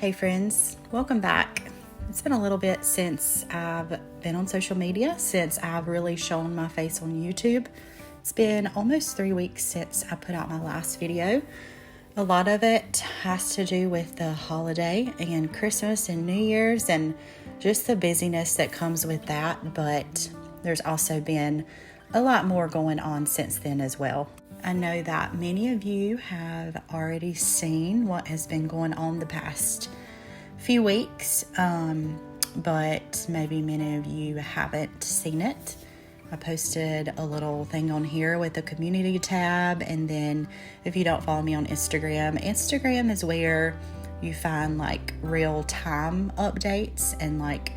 Hey friends, welcome back. It's been a little bit since I've been on social media, since I've really shown my face on YouTube. It's been almost 3 weeks since I put out my last video. A lot of it has to do with the holiday and Christmas and New Year's and just the busyness that comes with that, but there's also been a lot more going on since then as well. I know that many of you have already seen what has been going on the past few weeks, but maybe many of you haven't seen it. I posted a little thing on here with the community tab, and then if you don't follow me on Instagram is where you find like real time updates and like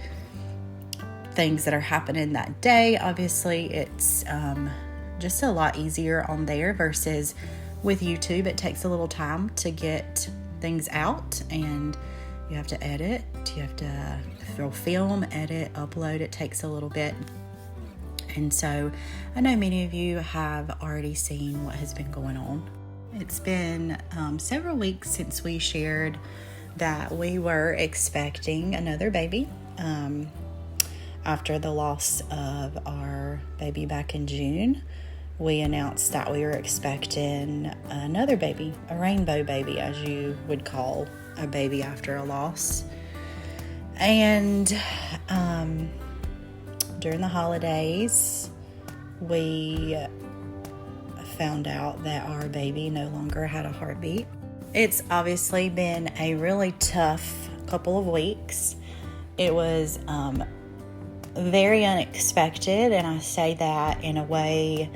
things that are happening that day. Obviously, it's just a lot easier on there versus with YouTube. It takes a little time to get things out, and you have to edit, you have to film, edit, upload. It takes a little bit. And so I know many of you have already seen what has been going on. It's been several weeks since we shared that we were expecting another baby. After the loss of our baby back in June, we announced that we were expecting another baby, a rainbow baby, as you would call a baby after a loss. And during the holidays, we found out that our baby no longer had a heartbeat. It's obviously been a really tough couple of weeks. It was very unexpected, and I say that in a way.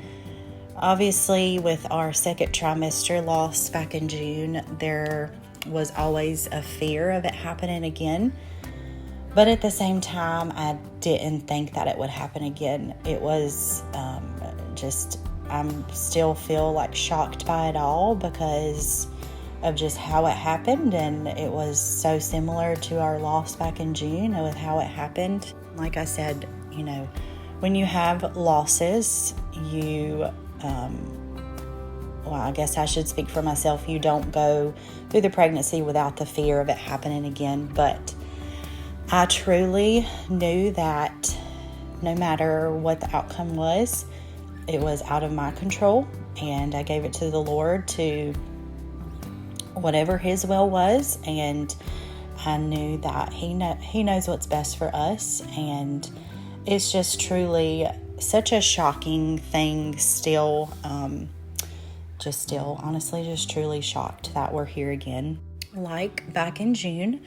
Obviously, with our second trimester loss back in June, there was always a fear of it happening again. But at the same time, I didn't think that it would happen again. It was I still feel like shocked by it all because of just how it happened. And it was so similar to our loss back in June with how it happened. Like I said, when you have losses, I guess I should speak for myself. You don't go through the pregnancy without the fear of it happening again. But I truly knew that no matter what the outcome was, it was out of my control. And I gave it to the Lord to whatever His will was. And I knew that He knows what's best for us. And it's just truly such a shocking thing still. Honestly, just truly shocked that we're here again. Like back in June,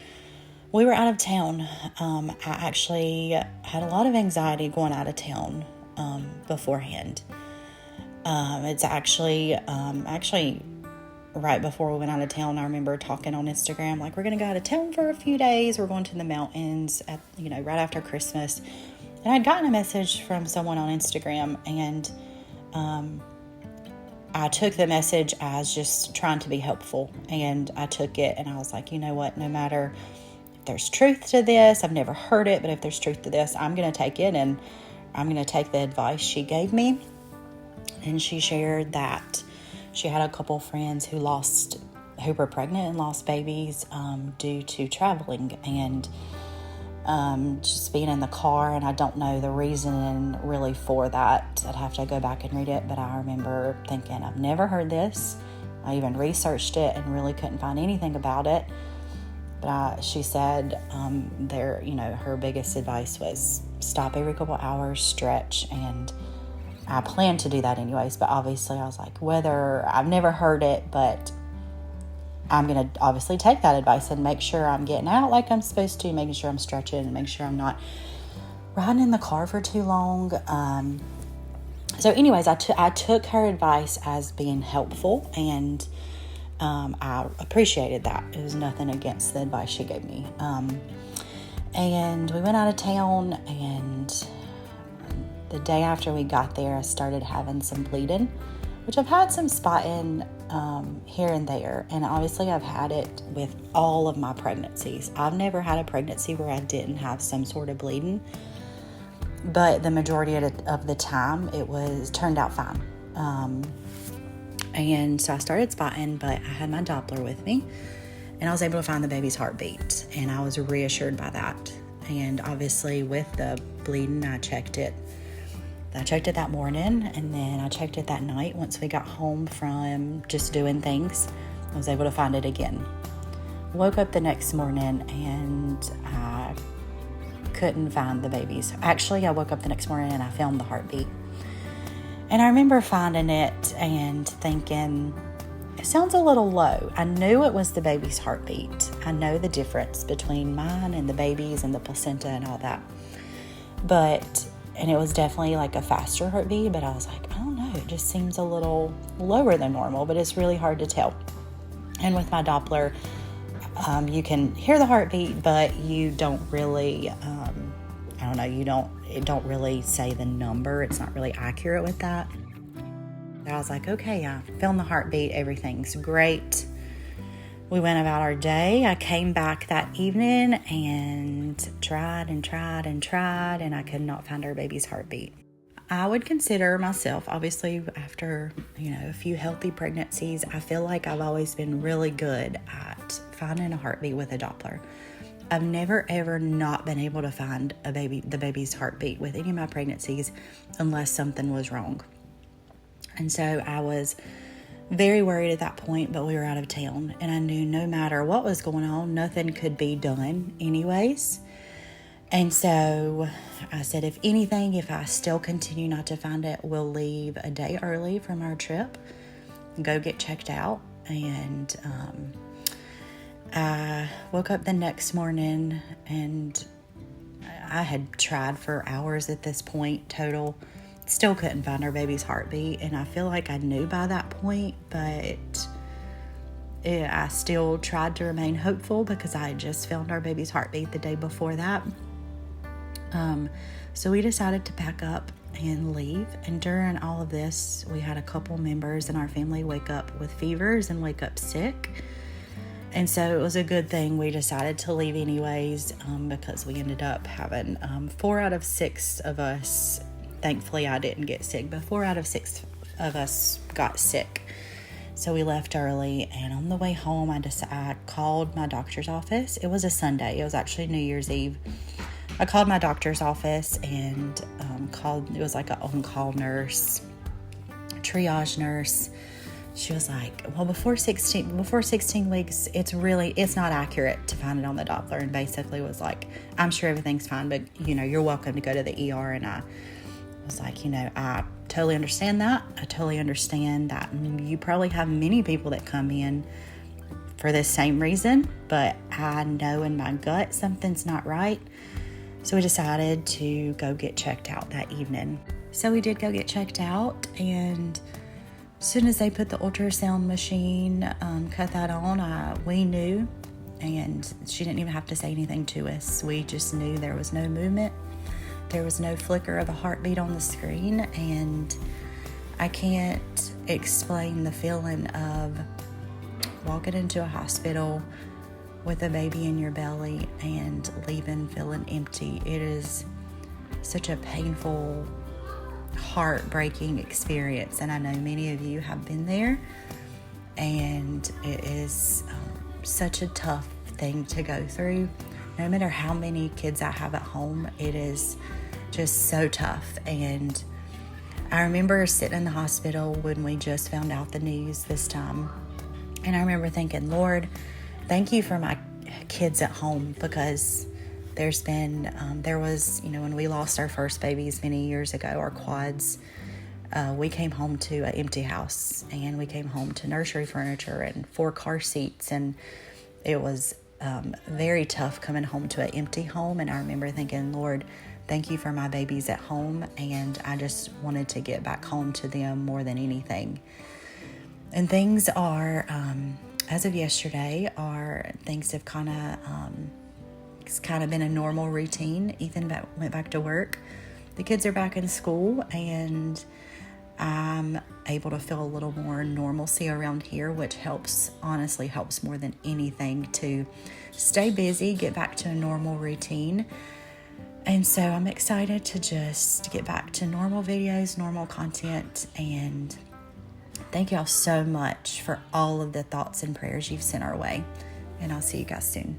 we were out of town. I actually had a lot of anxiety going out of town beforehand. It's actually right before we went out of town, I remember talking on Instagram, like, we're going to go out of town for a few days. We're going to the mountains right after Christmas. And I'd gotten a message from someone on Instagram, and I took the message as just trying to be helpful. And I took it and I was like, you know what, no matter if there's truth to this, I've never heard it, but if there's truth to this, I'm going to take it, and I'm going to take the advice she gave me. And she shared that she had a couple friends who were pregnant and lost babies due to traveling and just being in the car. And I don't know the reason really for that. I'd have to go back and read it, but I remember thinking, I've never heard this. I even researched it and really couldn't find anything about it. But she said her biggest advice was stop every couple hours, stretch, and I planned to do that anyways. But obviously I was like, whether I've never heard it, but I'm going to obviously take that advice and make sure I'm getting out like I'm supposed to, making sure I'm stretching and make sure I'm not riding in the car for too long. So anyways, I took her advice as being helpful, and I appreciated that. It was nothing against the advice she gave me. And we went out of town, and the day after we got there, I started having some bleeding, which I've had some spotting here and there. And obviously I've had it with all of my pregnancies. I've never had a pregnancy where I didn't have some sort of bleeding. But the majority of the time, it turned out fine. And so I started spotting, but I had my Doppler with me. And I was able to find the baby's heartbeat, and I was reassured by that. And obviously with the bleeding, I checked it that morning, and then I checked it that night. Once we got home from just doing things, I was able to find it again. Woke up the next morning and I couldn't find the baby's. Actually, I woke up the next morning and I found the heartbeat. And I remember finding it and thinking, it sounds a little low. I knew it was the baby's heartbeat. I know the difference between mine and the baby's and the placenta and all that. And it was definitely like a faster heartbeat, but I was like, I don't know, it just seems a little lower than normal, but it's really hard to tell. And with my Doppler, you can hear the heartbeat, but you don't really, it don't really say the number. It's not really accurate with that. I was like, okay, I found the heartbeat. Everything's great. We went about our day. I came back that evening and tried, and I could not find our baby's heartbeat. I would consider myself, obviously, after, a few healthy pregnancies, I feel like I've always been really good at finding a heartbeat with a Doppler. I've never, ever not been able to find the baby's heartbeat with any of my pregnancies unless something was wrong. And so I was very worried at that point, but we were out of town, and I knew no matter what was going on, nothing could be done anyways. And so I said, if anything, if I still continue not to find it, we'll leave a day early from our trip, go get checked out. And I woke up the next morning, and I had tried for hours at this point total. Still couldn't find our baby's heartbeat, and I feel like I knew by that point, but I still tried to remain hopeful because I had just found our baby's heartbeat the day before that. So we decided to pack up and leave, and during all of this, we had a couple members in our family wake up with fevers and wake up sick, and so it was a good thing we decided to leave anyways, because we ended up having 4 out of 6 of us. Thankfully, I didn't get sick, but 4 out of 6 of us got sick. So we left early, and on the way home, I called my doctor's office. It was a Sunday. It was actually New Year's Eve. I called my doctor's office and it was like an on-call nurse, triage nurse. She was like, well, before 16 weeks, it's not accurate to find it on the Doppler, and basically was like, I'm sure everything's fine, but, you're welcome to go to the ER. And I was like, I totally understand that. I totally understand that you probably have many people that come in for this same reason, but I know in my gut something's not right. So we decided to go get checked out that evening. So we did go get checked out, and as soon as they put the ultrasound machine, cut that on, we knew, and she didn't even have to say anything to us. We just knew there was no movement. There was no flicker of a heartbeat on the screen, and I can't explain the feeling of walking into a hospital with a baby in your belly and leaving feeling empty. It is such a painful, heartbreaking experience, and I know many of you have been there, and it is such a tough thing to go through. No matter how many kids I have at home, it is just so tough. And I remember sitting in the hospital when we just found out the news this time, and I remember thinking, Lord, thank you for my kids at home, because there was, when we lost our first babies many years ago, our quads, we came home to an empty house, and we came home to nursery furniture and 4 car seats, and it was very tough coming home to an empty home. And I remember thinking, Lord, thank you for my babies at home, and I just wanted to get back home to them more than anything. And things are, as of yesterday, things have it's kind of been a normal routine. Ethan went back to work. The kids are back in school, and I'm able to feel a little more normalcy around here, which honestly helps more than anything to stay busy, get back to a normal routine. And so I'm excited to just get back to normal videos, normal content, and thank y'all so much for all of the thoughts and prayers you've sent our way. and I'll see you guys soon.